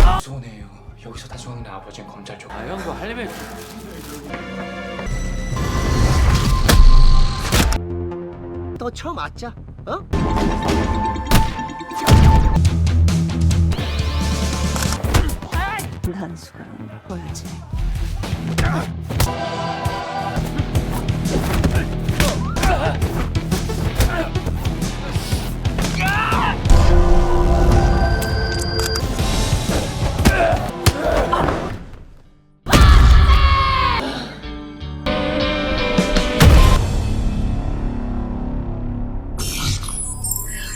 무서우네요. 여기서 다 죽었는데 아버지는 검찰 쪽. 아 형도 할래면 너 처음 왔자? 어? 단수가 보여지.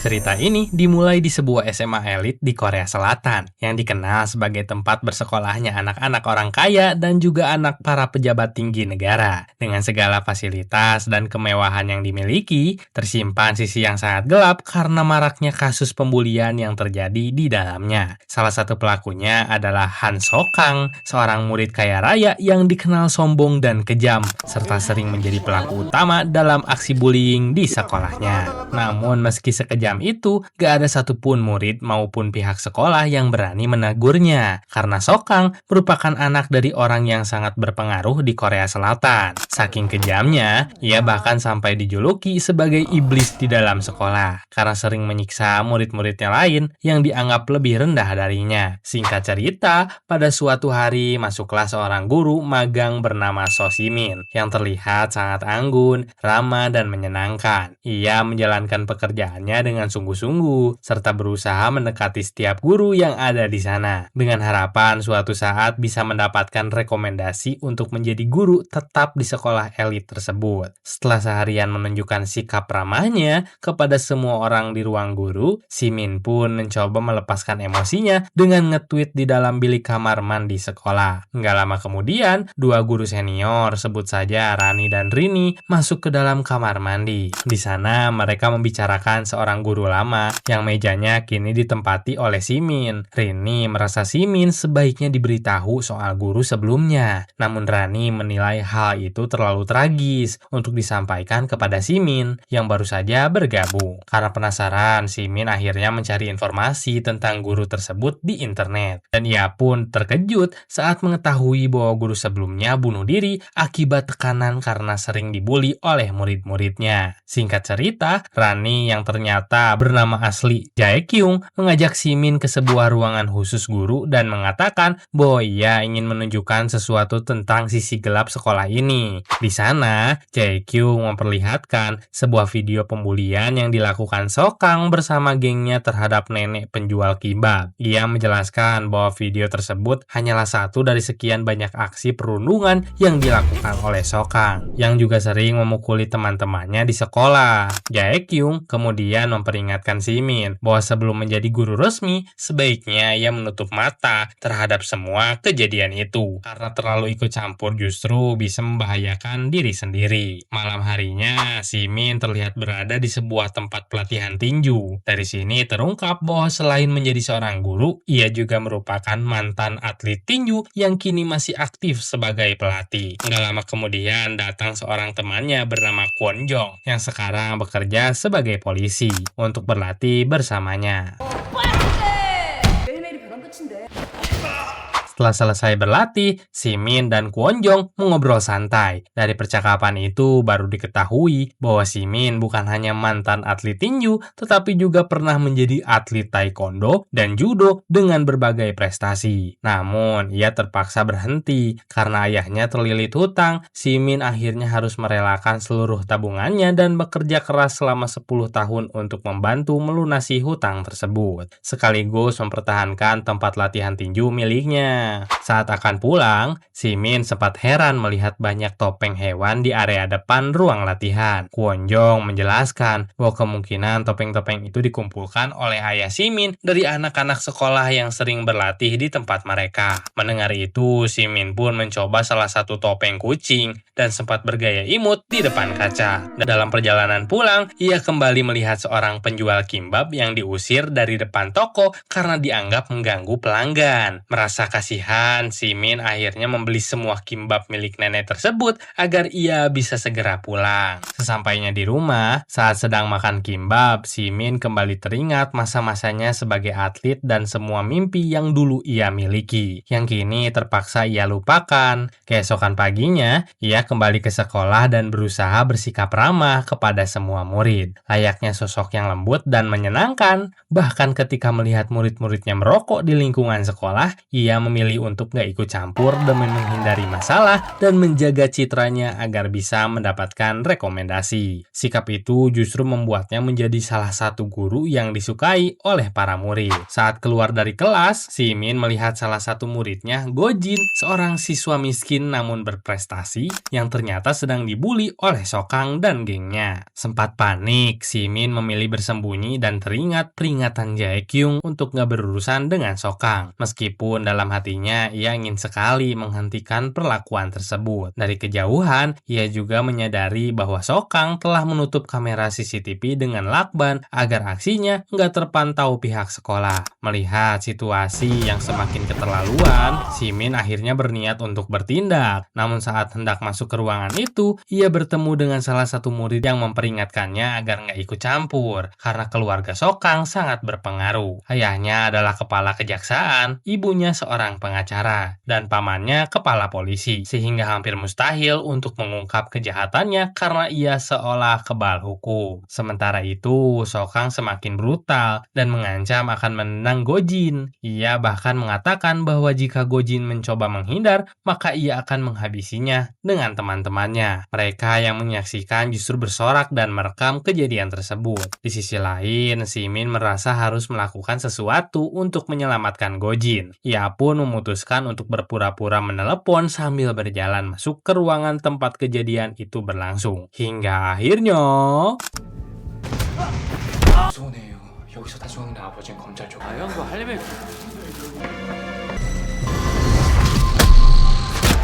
Cerita ini dimulai di sebuah SMA elit di Korea Selatan yang dikenal sebagai tempat bersekolahnya anak-anak orang kaya dan juga anak para pejabat tinggi negara. Dengan segala fasilitas dan kemewahan yang dimiliki, tersimpan sisi yang sangat gelap karena maraknya kasus pembulian yang terjadi di dalamnya. Salah satu pelakunya adalah Han Sokang, seorang murid kaya raya yang dikenal sombong dan kejam, serta sering menjadi pelaku utama dalam aksi bullying di sekolahnya. Namun meski sekejam itu, gak ada satupun murid maupun pihak sekolah yang berani menegurnya, karena Sokang merupakan anak dari orang yang sangat berpengaruh di Korea Selatan. Saking kejamnya, ia bahkan sampai dijuluki sebagai iblis di dalam sekolah, karena sering menyiksa murid-muridnya lain yang dianggap lebih rendah darinya. Singkat cerita, pada suatu hari masuklah seorang guru magang bernama So Simin, yang terlihat sangat anggun, ramah, dan menyenangkan. Ia menjalankan pekerjaannya dengan sungguh-sungguh, serta berusaha mendekati setiap guru yang ada di sana, dengan harapan suatu saat bisa mendapatkan rekomendasi untuk menjadi guru tetap di sekolah elit tersebut. Setelah seharian menunjukkan sikap ramahnya kepada semua orang di ruang guru, Simin pun mencoba melepaskan emosinya dengan nge-tweet di dalam bilik kamar mandi sekolah. Nggak lama kemudian, dua guru senior, sebut saja Rani dan Rini, masuk ke dalam kamar mandi. Di sana mereka membicarakan seorang guru lama yang mejanya kini ditempati oleh Simin. Rini merasa Simin sebaiknya diberitahu soal guru sebelumnya. Namun Rani menilai hal itu terlalu tragis untuk disampaikan kepada Simin yang baru saja bergabung. Karena penasaran, Simin akhirnya mencari informasi tentang guru tersebut di internet. Dan ia pun terkejut saat mengetahui bahwa guru sebelumnya bunuh diri akibat tekanan karena sering dibully oleh murid-muridnya. Singkat cerita, Rani yang ternyata bernama asli Jae Kyung mengajak Simin ke sebuah ruangan khusus guru dan mengatakan bahwa ia ingin menunjukkan sesuatu tentang sisi gelap sekolah ini. Di sana, Jae Kyung memperlihatkan sebuah video pembulian yang dilakukan Sokang bersama gengnya terhadap nenek penjual kebab. Ia menjelaskan bahwa video tersebut hanyalah satu dari sekian banyak aksi perundungan yang dilakukan oleh Sokang, yang juga sering memukuli teman-temannya di sekolah. Jae Kyung kemudian memperingatkan Simin bahwa sebelum menjadi guru resmi, sebaiknya ia menutup mata terhadap semua kejadian itu, karena terlalu ikut campur justru bisa membahayakan diri sendiri. Malam harinya, Simin terlihat berada di sebuah tempat pelatihan tinju. Dari sini terungkap bahwa selain menjadi seorang guru, ia juga merupakan mantan atlet tinju yang kini masih aktif sebagai pelatih. Nggak lama kemudian datang seorang temannya bernama Kwon Jong yang sekarang bekerja sebagai polisi untuk berlatih bersamanya. Setelah selesai berlatih, Simin dan Kwon Jong mengobrol santai. Dari percakapan itu baru diketahui bahwa Simin bukan hanya mantan atlet tinju, tetapi juga pernah menjadi atlet taekwondo dan judo dengan berbagai prestasi. Namun, ia terpaksa berhenti karena ayahnya terlilit hutang. Simin akhirnya harus merelakan seluruh tabungannya dan bekerja keras selama 10 tahun untuk membantu melunasi hutang tersebut, sekaligus mempertahankan tempat latihan tinju miliknya. Saat akan pulang, Simin sempat heran melihat banyak topeng hewan di area depan ruang latihan. Kwon Jong menjelaskan bahwa kemungkinan topeng-topeng itu dikumpulkan oleh ayah Simin dari anak-anak sekolah yang sering berlatih di tempat mereka. Mendengar itu, Simin pun mencoba salah satu topeng kucing dan sempat bergaya imut di depan kaca. Dalam perjalanan pulang, ia kembali melihat seorang penjual kimbab yang diusir dari depan toko karena dianggap mengganggu pelanggan. Merasa kasihan kasihan, si Min akhirnya membeli semua kimbab milik nenek tersebut agar ia bisa segera pulang. Sesampainya di rumah, saat sedang makan kimbab, si Min kembali teringat masa-masanya sebagai atlet dan semua mimpi yang dulu ia miliki, yang kini terpaksa ia lupakan. Keesokan paginya, ia kembali ke sekolah dan berusaha bersikap ramah kepada semua murid, layaknya sosok yang lembut dan menyenangkan. Bahkan ketika melihat murid-muridnya merokok di lingkungan sekolah, ia memilih untuk gak ikut campur demi menghindari masalah dan menjaga citranya agar bisa mendapatkan rekomendasi. Sikap itu justru membuatnya menjadi salah satu guru yang disukai oleh para murid. Saat keluar dari kelas, si Min melihat salah satu muridnya, Gojin, seorang siswa miskin namun berprestasi yang ternyata sedang dibully oleh Sokang dan gengnya. Sempat panik, si Min memilih bersembunyi dan teringat peringatan Jaekyung untuk gak berurusan dengan Sokang. Meskipun dalam hatinya ia ingin sekali menghentikan perlakuan tersebut. Dari kejauhan, ia juga menyadari bahwa Sokang telah menutup kamera CCTV dengan lakban agar aksinya nggak terpantau pihak sekolah. Melihat situasi yang semakin keterlaluan, si Min akhirnya berniat untuk bertindak. Namun saat hendak masuk ke ruangan itu, ia bertemu dengan salah satu murid yang memperingatkannya agar nggak ikut campur, karena keluarga Sokang sangat berpengaruh. Ayahnya adalah kepala kejaksaan, ibunya seorang pengacara, dan pamannya kepala polisi, sehingga hampir mustahil untuk mengungkap kejahatannya karena ia seolah kebal hukum. Sementara itu, Sokang semakin brutal dan mengancam akan menendang Gojin. Ia bahkan mengatakan bahwa jika Gojin mencoba menghindar, maka ia akan menghabisinya dengan teman-temannya. Mereka yang menyaksikan justru bersorak dan merekam kejadian tersebut. Di sisi lain, si Min merasa harus melakukan sesuatu untuk menyelamatkan Gojin. Ia pun memutuskan untuk berpura-pura menelepon sambil berjalan masuk ke ruangan tempat kejadian itu berlangsung. Hingga akhirnya... 무서우네요. 여기서 다 죽었는데 아버지는 검찰 쪽. 형, 뭐 하려면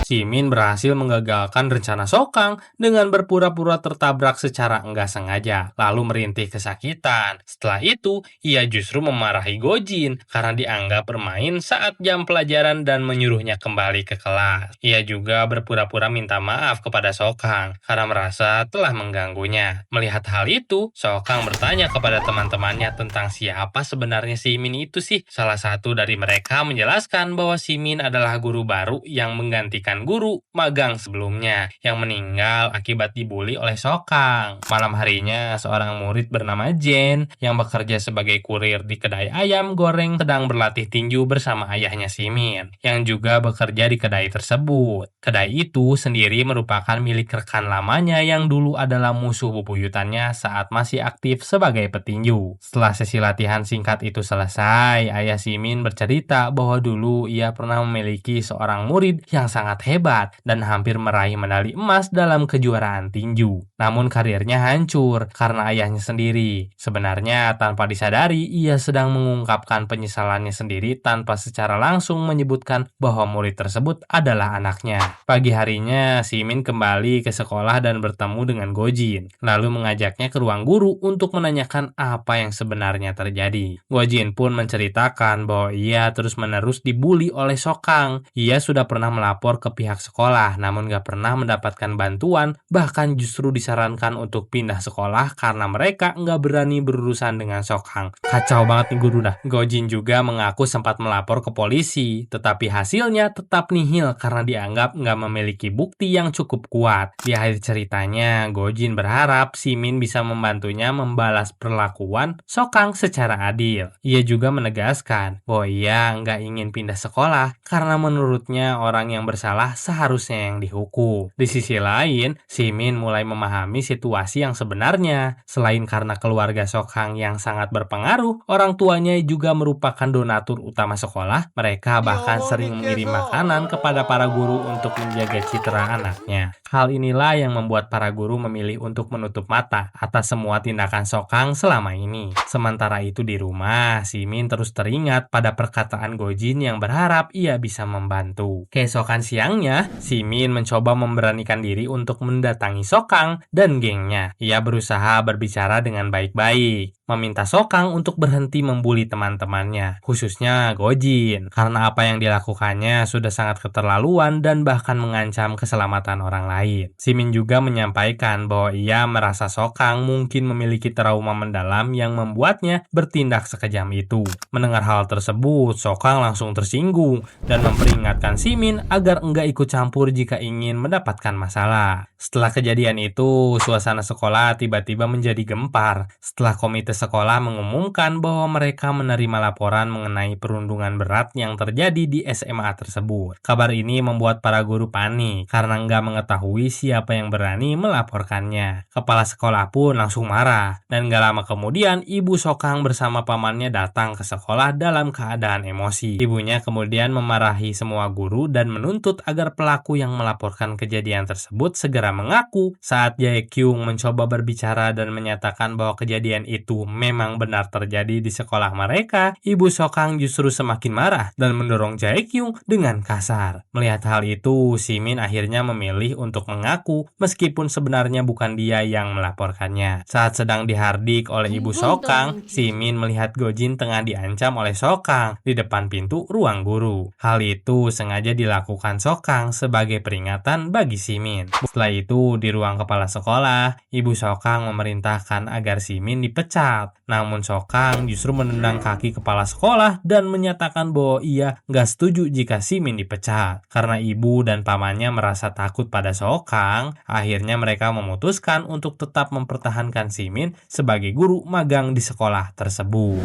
Si Min berhasil menggagalkan rencana Sokang dengan berpura-pura tertabrak secara enggak sengaja, lalu merintih kesakitan. Setelah itu, ia justru memarahi Gojin karena dianggap bermain saat jam pelajaran dan menyuruhnya kembali ke kelas. Ia juga berpura-pura minta maaf kepada Sokang karena merasa telah mengganggunya. Melihat hal itu, Sokang bertanya kepada teman-temannya tentang siapa sebenarnya si Min itu sih. Salah satu dari mereka menjelaskan bahwa si Min adalah guru baru yang menggantikan guru magang sebelumnya yang meninggal akibat dibully oleh Sokang. Malam harinya, seorang murid bernama Jen yang bekerja sebagai kurir di kedai ayam goreng sedang berlatih tinju bersama ayahnya si Min yang juga bekerja di kedai tersebut. Kedai itu sendiri merupakan milik rekan lamanya yang dulu adalah musuh bebuyutannya saat masih aktif sebagai petinju. Setelah sesi latihan singkat itu selesai, ayah si Min bercerita bahwa dulu ia pernah memiliki seorang murid yang sangat hebat dan hampir meraih medali emas dalam kejuaraan tinju. Namun karirnya hancur karena ayahnya sendiri. Sebenarnya tanpa disadari, ia sedang mengungkapkan penyesalannya sendiri tanpa secara langsung menyebutkan bahwa murid tersebut adalah anaknya. Pagi harinya, si Min kembali ke sekolah dan bertemu dengan Gojin, lalu mengajaknya ke ruang guru untuk menanyakan apa yang sebenarnya terjadi. Gojin pun menceritakan bahwa ia terus-menerus dibully oleh Sokang. Ia sudah pernah melapor ke pihak sekolah, namun gak pernah mendapatkan bantuan, bahkan justru disarankan untuk pindah sekolah karena mereka gak berani berurusan dengan Sokang. Kacau banget nih guru dah. Gojin juga mengaku sempat melapor ke polisi, tetapi hasilnya tetap nihil karena dianggap gak memiliki bukti yang cukup kuat. Di akhir ceritanya, Gojin berharap si Min bisa membantunya membalas perlakuan Sokang secara adil. Ia juga menegaskan bahwa ia gak ingin pindah sekolah karena menurutnya orang yang bersalah seharusnya yang dihukum. Di sisi lain, si Min mulai memahami situasi yang sebenarnya. Selain karena keluarga Sokang yang sangat berpengaruh, orang tuanya juga merupakan donatur utama sekolah. Mereka bahkan sering mengirim makanan kepada para guru untuk menjaga citra anaknya. Hal inilah yang membuat para guru memilih untuk menutup mata atas semua tindakan Sokang selama ini. Sementara itu di rumah, si Min terus teringat pada perkataan Gojin yang berharap ia bisa membantu. Keesokan siangnya, si Min mencoba memberanikan diri untuk mendatangi Sokang dan gengnya. Ia berusaha berbicara dengan baik-baik. meminta Sokang untuk berhenti membuli teman-temannya, khususnya Gojin, karena apa yang dilakukannya sudah sangat keterlaluan dan bahkan mengancam keselamatan orang lain. Simin juga menyampaikan bahwa ia merasa Sokang mungkin memiliki trauma mendalam yang membuatnya bertindak sekejam itu. Mendengar hal tersebut, Sokang langsung tersinggung dan memperingatkan Simin agar enggak ikut campur jika ingin mendapatkan masalah. Setelah kejadian itu, suasana sekolah tiba-tiba menjadi gempar setelah komite sekolah mengumumkan bahwa mereka menerima laporan mengenai perundungan berat yang terjadi di SMA tersebut. Kabar ini membuat para guru panik karena nggak mengetahui siapa yang berani melaporkannya. Kepala sekolah pun langsung marah, dan nggak lama kemudian ibu Sokang bersama pamannya datang ke sekolah dalam keadaan emosi. Ibunya kemudian memarahi semua guru dan menuntut agar pelaku yang melaporkan kejadian tersebut segera mengaku. Saat Jae-kyung mencoba berbicara dan menyatakan bahwa kejadian itu memang benar terjadi di sekolah mereka, ibu Sokang justru semakin marah dan mendorong Jae-kyung dengan kasar. Melihat hal itu, Simin akhirnya memilih untuk mengaku meskipun sebenarnya bukan dia yang melaporkannya. Saat sedang dihardik oleh ibu Sokang, Simin melihat Gojin tengah diancam oleh Sokang di depan pintu ruang guru. Hal itu sengaja dilakukan Sokang sebagai peringatan bagi Simin. Setelah itu, di ruang kepala sekolah, ibu Sokang memerintahkan agar Simin dipecat. Namun Sokang justru menendang kaki kepala sekolah dan menyatakan bahwa ia nggak setuju jika Simin dipecat. Karena ibu dan pamannya merasa takut pada Sokang, akhirnya mereka memutuskan untuk tetap mempertahankan Simin sebagai guru magang di sekolah tersebut.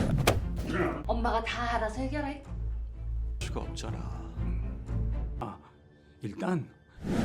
엄마가 다 알아서 해결해. 수가 없잖아. 일단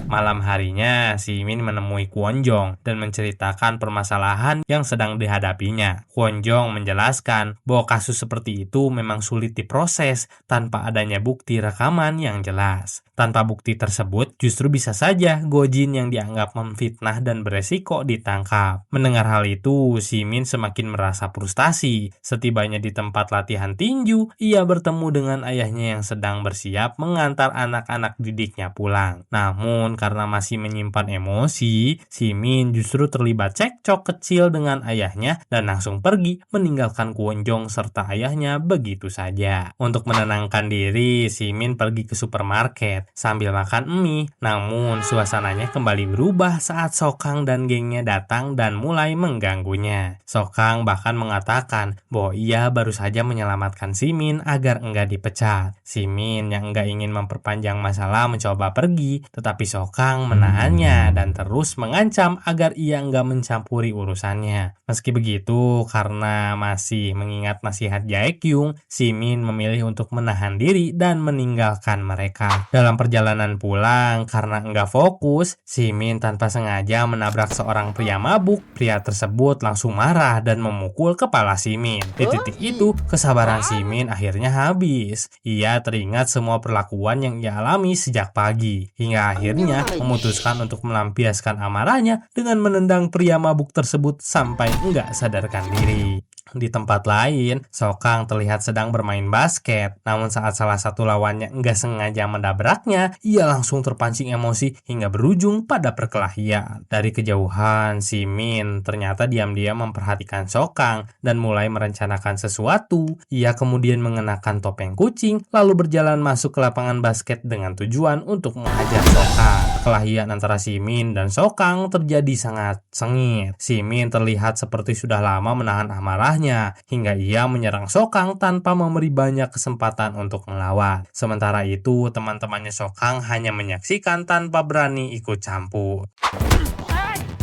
Malam harinya, Simin menemui Kwonjong dan menceritakan permasalahan yang sedang dihadapinya. Kwonjong menjelaskan bahwa kasus seperti itu memang sulit diproses tanpa adanya bukti rekaman yang jelas. Tanpa bukti tersebut, justru bisa saja Gojin yang dianggap memfitnah dan beresiko ditangkap. Mendengar hal itu, Simin semakin merasa frustasi. Setibanya di tempat latihan tinju, ia bertemu dengan ayahnya yang sedang bersiap mengantar anak-anak didiknya pulang. Namun, karena masih menyimpan emosi, Simin justru terlibat cekcok kecil dengan ayahnya dan langsung pergi meninggalkan Kwonjong serta ayahnya begitu saja. Untuk menenangkan diri, Simin pergi ke supermarket sambil makan mie. Namun, suasananya kembali berubah saat Sokang dan gengnya datang dan mulai mengganggunya. Sokang bahkan mengatakan bahwa ia baru saja menyelamatkan Simin agar enggak dipecat. Simin yang enggak ingin memperpanjang masalah mencoba pergi, tetapi Sokang menahannya dan terus mengancam agar ia enggak mencampuri urusannya. Meski begitu, karena masih mengingat nasihat Jae-kyung, Simin memilih untuk menahan diri dan meninggalkan mereka. Dalam perjalanan pulang, karena enggak fokus, Simin tanpa sengaja menabrak seorang pria mabuk. Pria tersebut langsung marah dan memukul kepala Simin. Di titik itu, kesabaran Simin akhirnya habis. Ia teringat semua perlakuan yang ia alami sejak pagi, hingga akhirnya memutuskan untuk melampiaskan amarahnya dengan menendang pria mabuk tersebut sampai enggak sadarkan diri. Di tempat lain, Sokang terlihat sedang bermain basket. Namun saat salah satu lawannya enggak sengaja mendabraknya, ia langsung terpancing emosi hingga berujung pada perkelahian. Dari kejauhan, Simin ternyata diam-diam memperhatikan Sokang dan mulai merencanakan sesuatu. Ia kemudian mengenakan topeng kucing, lalu berjalan masuk ke lapangan basket dengan tujuan untuk menghajar Sokang. Perkelahian antara Simin dan Sokang terjadi sangat sengit. Simin terlihat seperti sudah lama menahan amarahnya, hingga ia menyerang Sokang tanpa memberi banyak kesempatan untuk melawan. Sementara itu, teman-temannya Sokang hanya menyaksikan tanpa berani ikut campur.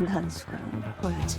단수가 보여지.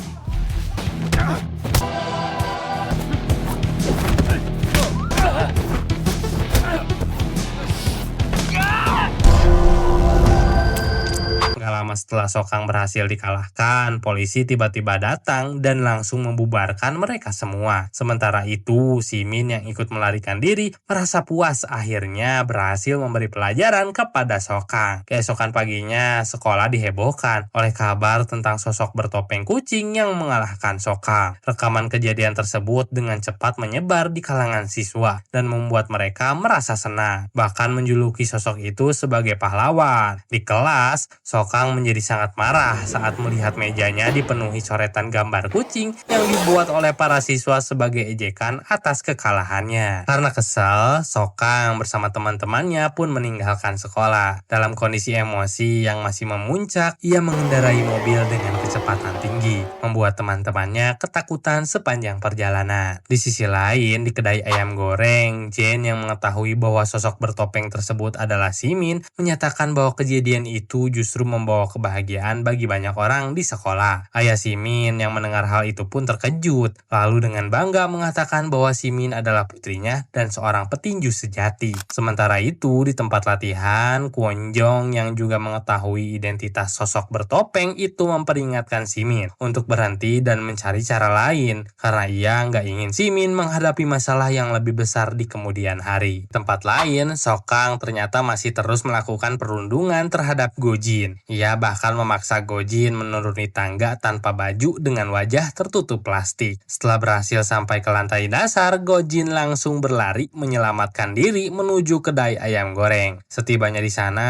Gak lama setelah Sokang berhasil dikalahkan, polisi tiba-tiba datang dan langsung membubarkan mereka semua. Sementara itu, Simin yang ikut melarikan diri merasa puas akhirnya berhasil memberi pelajaran kepada Sokang. Keesokan paginya, sekolah dihebohkan oleh kabar tentang sosok bertopeng kucing yang mengalahkan Sokang. Rekaman kejadian tersebut dengan cepat menyebar di kalangan siswa dan membuat mereka merasa senang, bahkan menjuluki sosok itu sebagai pahlawan. Di kelas, Sokang menjadi sangat marah saat melihat mejanya dipenuhi coretan gambar kucing yang dibuat oleh para siswa sebagai ejekan atas kekalahannya. Karena kesal, Sokang bersama teman-temannya pun meninggalkan sekolah. Dalam kondisi emosi yang masih memuncak, ia mengendarai mobil dengan kecepatan tinggi, membuat teman-temannya ketakutan sepanjang perjalanan. Di sisi lain, di kedai ayam goreng, Jane yang mengetahui bahwa sosok bertopeng tersebut adalah Simin, menyatakan bahwa kejadian itu justru membawa kebahagiaan bagi banyak orang di sekolah. Ayah Simin yang mendengar hal itu pun terkejut, lalu dengan bangga mengatakan bahwa Simin adalah putrinya dan seorang petinju sejati. Sementara itu, di tempat latihan, Kwon Jong yang juga mengetahui identitas sosok bertopeng itu memperingatkan Simin untuk berhenti dan mencari cara lain, karena ia nggak ingin Simin menghadapi masalah yang lebih besar di kemudian hari. Tempat lain, Sokang ternyata masih terus melakukan perundungan terhadap Gojin. Ia bahkan memaksa Gojin menuruni tangga tanpa baju dengan wajah tertutup plastik. Setelah berhasil sampai ke lantai dasar, Gojin langsung berlari menyelamatkan diri menuju kedai ayam goreng. Setibanya di sana,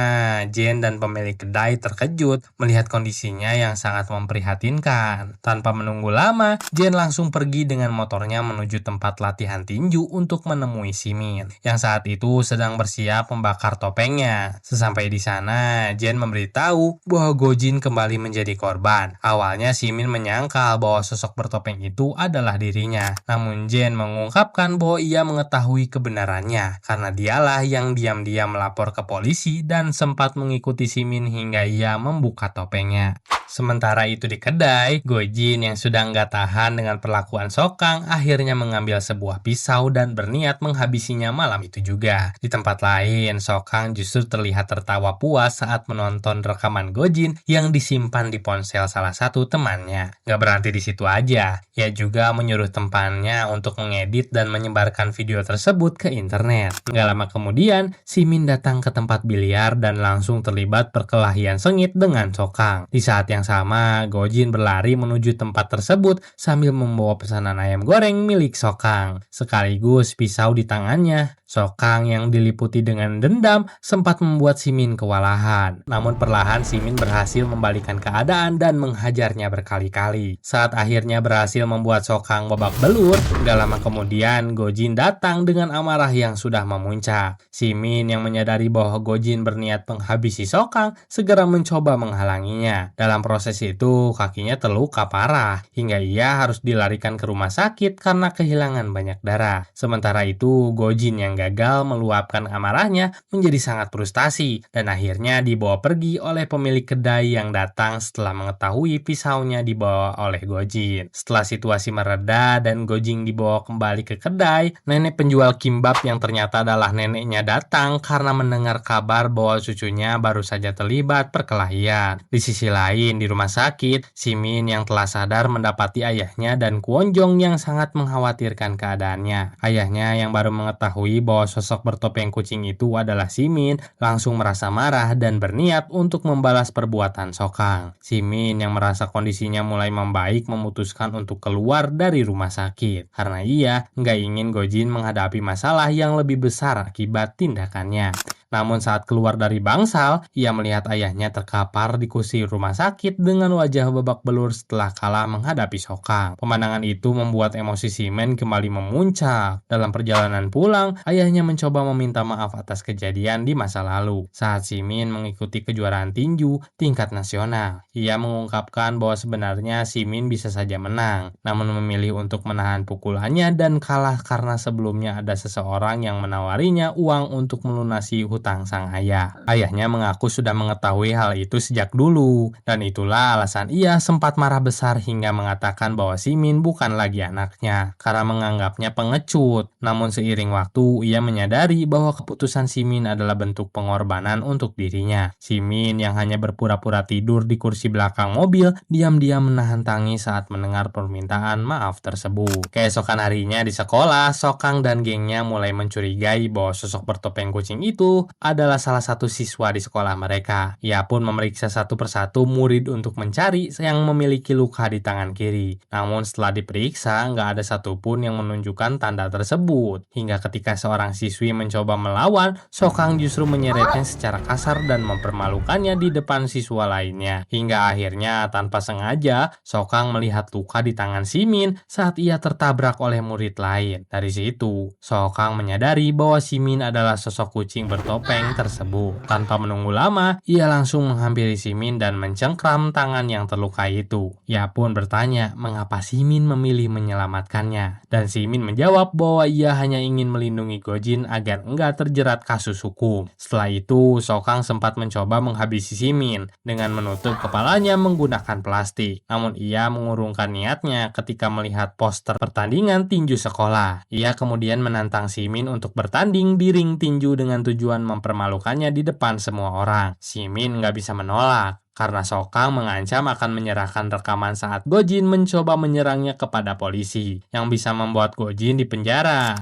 Jane dan pemilik kedai terkejut melihat kondisinya yang sangat memprihatinkan. Tanpa menunggu lama, Jane langsung pergi dengan motornya menuju tempat latihan tinju untuk menemui Simin, yang saat itu sedang bersiap membakar topengnya. Sesampai di sana, Jane memberitahu bahwa Gojin kembali menjadi korban. Awalnya Simin menyangkal bahwa sosok bertopeng itu adalah dirinya. Namun Jane mengungkapkan bahwa ia mengetahui kebenarannya, karena dialah yang diam-diam melapor ke polisi dan sempat mengikuti Simin hingga ia membuka topengnya. Sementara itu di kedai, Gojin yang sudah nggak tahan dengan perlakuan Sokang akhirnya mengambil sebuah pisau dan berniat menghabisinya malam itu juga. Di tempat lain, Sokang justru terlihat tertawa puas saat menonton rekaman Gojin yang disimpan di ponsel salah satu temannya. Nggak berhenti di situ aja, ia juga menyuruh temannya untuk mengedit dan menyebarkan video tersebut ke internet. Nggak lama kemudian, Simin datang ke tempat biliar dan langsung terlibat perkelahian sengit dengan Sokang. Di saat yang sama, Gojin berlari menuju tempat tersebut sambil membawa pesanan ayam goreng milik Sokang, sekaligus pisau di tangannya. Sokang yang diliputi dengan dendam sempat membuat Simin kewalahan. Namun perlahan Simin berhasil membalikan keadaan dan menghajarnya berkali-kali. Saat akhirnya berhasil membuat Sokang babak belur, gak lama kemudian Gojin datang dengan amarah yang sudah memuncak. Simin yang menyadari bahwa Gojin berniat menghabisi Sokang segera mencoba menghalanginya. Dalam proses itu kakinya terluka parah hingga ia harus dilarikan ke rumah sakit karena kehilangan banyak darah. Sementara itu Gojin yang gagal meluapkan amarahnya menjadi sangat frustasi dan akhirnya dibawa pergi oleh pemilik kedai yang datang setelah mengetahui pisaunya dibawa oleh Gojin. Setelah situasi mereda dan Gojin dibawa kembali ke kedai, nenek penjual kimbap yang ternyata adalah neneknya datang karena mendengar kabar bahwa cucunya baru saja terlibat perkelahian. Di sisi lain, di rumah sakit, Simin yang telah sadar mendapati ayahnya dan Kwon Jong yang sangat mengkhawatirkan keadaannya. Ayahnya yang baru mengetahui bahwa sosok bertopeng kucing itu adalah Simin langsung merasa marah dan berniat untuk membalas perbuatan Sokang. Simin yang merasa kondisinya mulai membaik memutuskan untuk keluar dari rumah sakit karena ia nggak ingin Gojin menghadapi masalah yang lebih besar akibat tindakannya. Namun saat keluar dari bangsal, ia melihat ayahnya terkapar di kursi rumah sakit dengan wajah babak belur setelah kalah menghadapi Sokang. Pemandangan itu membuat emosi Simin kembali memuncak. Dalam perjalanan pulang, ayahnya mencoba meminta maaf atas kejadian di masa lalu saat Simin mengikuti kejuaraan tinju tingkat nasional. Ia mengungkapkan bahwa sebenarnya Simin bisa saja menang, namun memilih untuk menahan pukulannya dan kalah karena sebelumnya ada seseorang yang menawarinya uang untuk melunasi hutang sang ayah. Ayahnya mengaku sudah mengetahui hal itu sejak dulu, dan itulah alasan ia sempat marah besar hingga mengatakan bahwa Simin bukan lagi anaknya, karena menganggapnya pengecut. Namun seiring waktu, ia menyadari bahwa keputusan Simin adalah bentuk pengorbanan untuk dirinya. Simin yang hanya berpura-pura tidur di kursi belakang mobil, diam-diam menahan tangis saat mendengar permintaan maaf tersebut. Keesokan harinya di sekolah, Sokang dan gengnya mulai mencurigai bahwa sosok bertopeng kucing itu adalah salah satu siswa di sekolah mereka. Ia pun memeriksa satu persatu murid untuk mencari yang memiliki luka di tangan kiri. Namun setelah diperiksa, nggak ada satupun yang menunjukkan tanda tersebut. Hingga ketika seorang siswi mencoba melawan, Sokang justru menyeretnya secara kasar dan mempermalukannya di depan siswa lainnya. Hingga akhirnya tanpa sengaja, Sokang melihat luka di tangan Simin saat ia tertabrak oleh murid lain. Dari situ, Sokang menyadari bahwa Simin adalah sosok kucing bertopeng tersebut. Tanpa menunggu lama, ia langsung menghampiri Simin dan mencengkram tangan yang terluka itu. Ia pun bertanya mengapa Simin memilih menyelamatkannya. Dan Simin menjawab bahwa ia hanya ingin melindungi Gojin agar enggak terjerat kasus hukum. Setelah itu, Sokang sempat mencoba menghabisi Simin dengan menutup kepalanya menggunakan plastik. Namun ia mengurungkan niatnya ketika melihat poster pertandingan tinju sekolah. Ia kemudian menantang Simin untuk bertanding di ring tinju dengan tujuan mempermalukannya di depan semua orang. Simin nggak bisa menolak karena Sokang mengancam akan menyerahkan rekaman saat Gojin mencoba menyerangnya kepada polisi, yang bisa membuat Gojin dipenjara.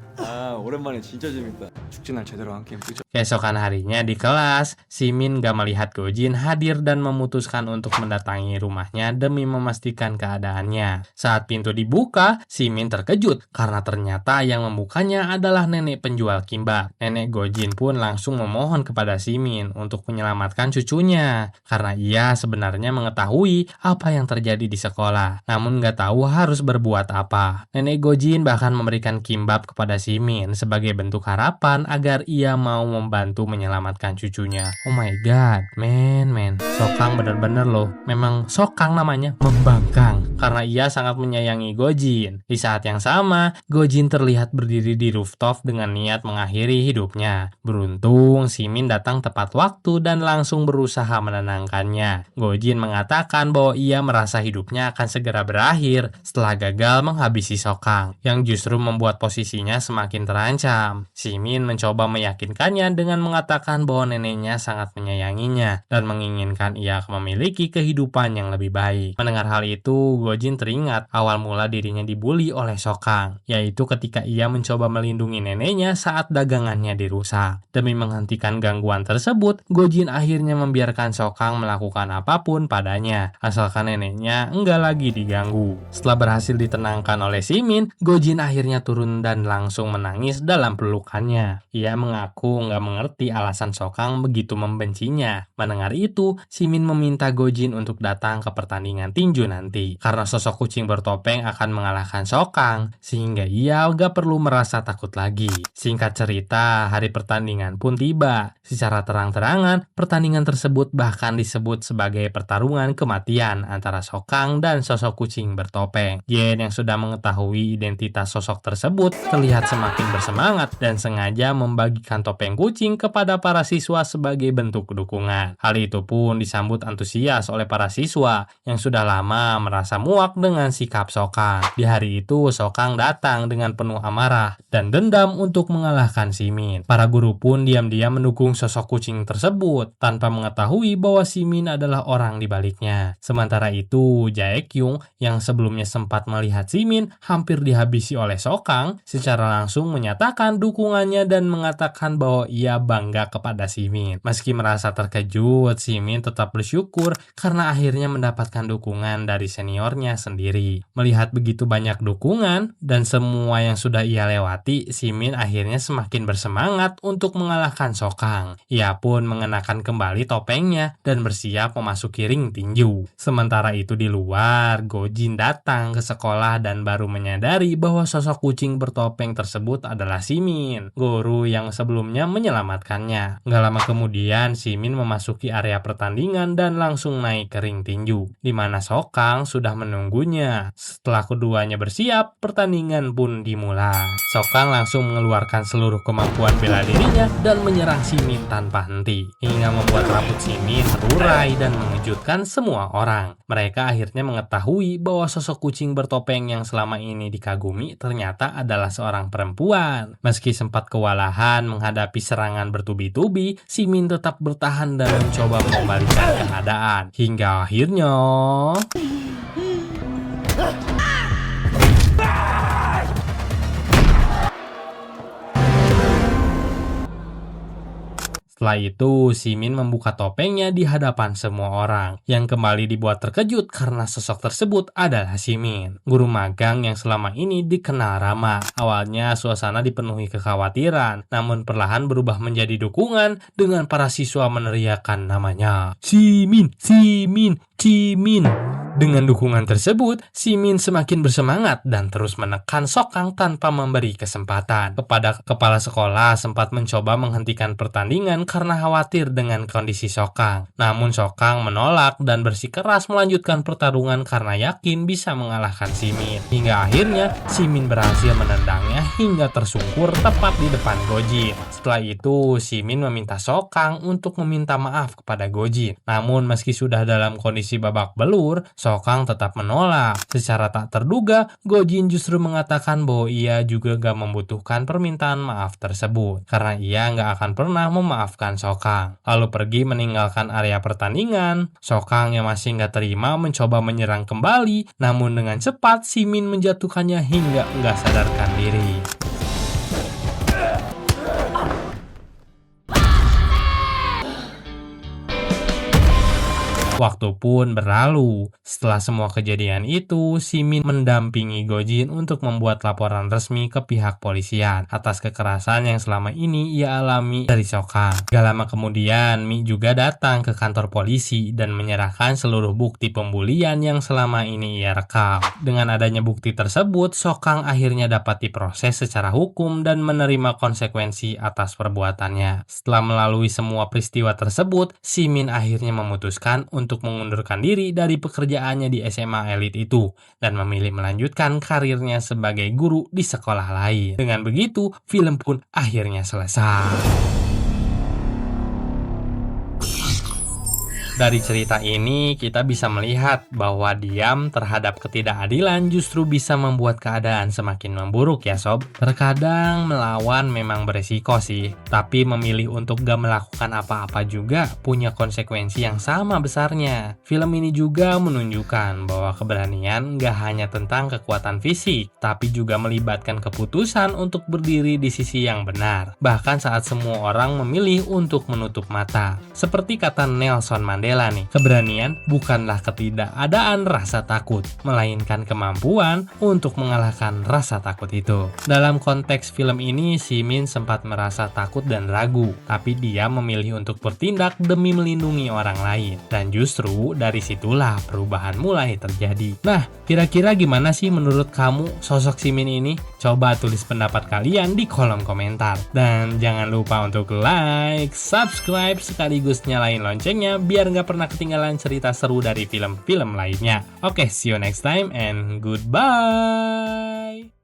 오랜만에 진짜 재밌다. 죽지 날 제대로 한 게임 그죠? Keesokan harinya di kelas, Simin gak melihat Gojin hadir dan memutuskan untuk mendatangi rumahnya demi memastikan keadaannya. Saat pintu dibuka, Simin terkejut karena ternyata yang membukanya adalah nenek penjual kimbap. Nenek Gojin pun langsung memohon kepada Simin untuk menyelamatkan cucunya karena ia sebenarnya mengetahui apa yang terjadi di sekolah, namun gak tahu harus berbuat apa. Nenek Gojin bahkan memberikan kimbap kepada Simin sebagai bentuk harapan agar ia mau membantu menyelamatkan cucunya. Oh my god, men. Sokang bener-bener loh, memang Sokang namanya, membangkang, karena ia sangat menyayangi Gojin. Di saat yang sama, Gojin terlihat berdiri di rooftop dengan niat mengakhiri hidupnya. Beruntung, Simin datang tepat waktu dan langsung berusaha menenangkannya. Gojin mengatakan bahwa ia merasa hidupnya akan segera berakhir setelah gagal menghabisi Sokang, yang justru membuat posisinya semakin terancam. Simin mencoba meyakinkannya dengan mengatakan bahwa neneknya sangat menyayanginya dan menginginkan ia memiliki kehidupan yang lebih baik. Mendengar hal itu, Gojin teringat awal mula dirinya dibully oleh Sokang, yaitu ketika ia mencoba melindungi neneknya saat dagangannya dirusak. Demi menghentikan gangguan tersebut, Gojin akhirnya membiarkan Sokang melakukan apapun padanya, asalkan neneknya enggak lagi diganggu. Setelah berhasil ditenangkan oleh Simin, Gojin akhirnya turun dan langsung menangis dalam pelukannya. Ia mengaku nggak mengerti alasan Sokang begitu membencinya. Mendengar itu, Simin meminta Gojin untuk datang ke pertandingan tinju nanti, karena sosok kucing bertopeng akan mengalahkan Sokang, sehingga ia nggak perlu merasa takut lagi. Singkat cerita, hari pertandingan pun tiba. Secara terang-terangan, pertandingan tersebut bahkan disebut sebagai pertarungan kematian antara Sokang dan sosok kucing bertopeng. Yen yang sudah mengetahui identitas sosok tersebut terlihat semakin bersemangat dan sengaja membagikan topeng kucing kepada para siswa sebagai bentuk dukungan. Hal itu pun disambut antusias oleh para siswa yang sudah lama merasa muak dengan sikap Sokang. Di hari itu, Sokang datang dengan penuh amarah dan dendam untuk mengalahkan Simin. Para guru pun diam-diam mendukung sosok kucing tersebut tanpa mengetahui bahwa Simin adalah orang di baliknya. Sementara itu, Jaekyung yang sebelumnya sempat melihat Simin hampir dihabisi oleh Sokang, secara langsung menyatakan dukungannya dan mengatakan bahwa ia bangga kepada Simin. Meski merasa terkejut, Simin tetap bersyukur karena akhirnya mendapatkan dukungan dari seniornya sendiri. Melihat begitu banyak dukungan dan semua yang sudah ia lewati, Simin akhirnya semakin bersemangat untuk mengalahkan Sokang. Ia pun mengenakan kembali topengnya dan bersiap memasuki ring tinju. Sementara itu di luar, Gojin datang ke sekolah dan baru menyadari bahwa sosok kucing bertopeng tersebut adalah Simin, guru yang sebelumnya menyelamatkannya. Gak lama kemudian, Simin memasuki area pertandingan dan langsung naik ke ring tinju, di mana Sokang sudah menunggunya. Setelah keduanya bersiap, pertandingan pun dimulai. Sokang langsung mengeluarkan seluruh kemampuan bela dirinya dan menyerang Simin tanpa henti, hingga membuat rambut Simin terurai dan mengejutkan semua orang. Mereka akhirnya mengetahui bahwa sosok kucing bertopeng yang selama ini dikagumi ternyata adalah seorang perempuan. Meski sempat kewalahan menghadapi serangan bertubi-tubi, Simin tetap bertahan dan mencoba mengembalikan keadaan. Hingga akhirnya... Setelah itu, Simin membuka topengnya di hadapan semua orang, yang kembali dibuat terkejut karena sosok tersebut adalah Simin, guru magang yang selama ini dikenal ramah. Awalnya suasana dipenuhi kekhawatiran, namun perlahan berubah menjadi dukungan dengan para siswa meneriakkan namanya. Simin, Simin, Simin. Dengan dukungan tersebut, Simin semakin bersemangat dan terus menekan Sokang tanpa memberi kesempatan. Kepada kepala sekolah sempat mencoba menghentikan pertandingan karena khawatir dengan kondisi Sokang. Namun Sokang menolak dan bersikeras melanjutkan pertarungan karena yakin bisa mengalahkan Simin. Hingga akhirnya Simin berhasil menendangnya hingga tersungkur tepat di depan Gojin. Setelah itu, Simin meminta Sokang untuk meminta maaf kepada Gojin. Namun meski sudah dalam kondisi babak belur, Sokang tetap menolak. Secara tak terduga, Gojin justru mengatakan bahwa ia juga gak membutuhkan permintaan maaf tersebut, karena ia gak akan pernah memaafkan Sokang. Lalu pergi meninggalkan area pertandingan. Sokang yang masih gak terima mencoba menyerang kembali, namun dengan cepat Simin menjatuhkannya hingga gak sadarkan diri. Waktu pun berlalu. Setelah semua kejadian itu, Simin mendampingi Gojin untuk membuat laporan resmi ke pihak polisian atas kekerasan yang selama ini ia alami dari Sokang. Gak lama kemudian, Mi juga datang ke kantor polisi dan menyerahkan seluruh bukti pembulian yang selama ini ia rekam. Dengan adanya bukti tersebut, Sokang akhirnya dapat diproses secara hukum dan menerima konsekuensi atas perbuatannya. Setelah melalui semua peristiwa tersebut, Simin akhirnya memutuskan untuk mengundurkan diri dari pekerjaannya di SMA elit itu dan memilih melanjutkan karirnya sebagai guru di sekolah lain. Dengan begitu, film pun akhirnya selesai. Dari cerita ini, kita bisa melihat bahwa diam terhadap ketidakadilan justru bisa membuat keadaan semakin memburuk ya sob. Terkadang melawan memang beresiko sih, tapi memilih untuk gak melakukan apa-apa juga punya konsekuensi yang sama besarnya. Film ini juga menunjukkan bahwa keberanian gak hanya tentang kekuatan fisik, tapi juga melibatkan keputusan untuk berdiri di sisi yang benar. Bahkan saat semua orang memilih untuk menutup mata. Seperti kata Nelson Mandela nih, keberanian bukanlah ketidakadaan rasa takut, melainkan kemampuan untuk mengalahkan rasa takut itu. Dalam konteks film ini, Simin sempat merasa takut dan ragu, tapi dia memilih untuk bertindak demi melindungi orang lain. Dan justru dari situlah perubahan mulai terjadi. Nah, kira-kira gimana sih menurut kamu sosok Simin ini? Coba tulis pendapat kalian di kolom komentar. Dan jangan lupa untuk like, subscribe, sekaligus nyalain loncengnya biar nggak pernah ketinggalan cerita seru dari film-film lainnya. Oke, see you next time and goodbye.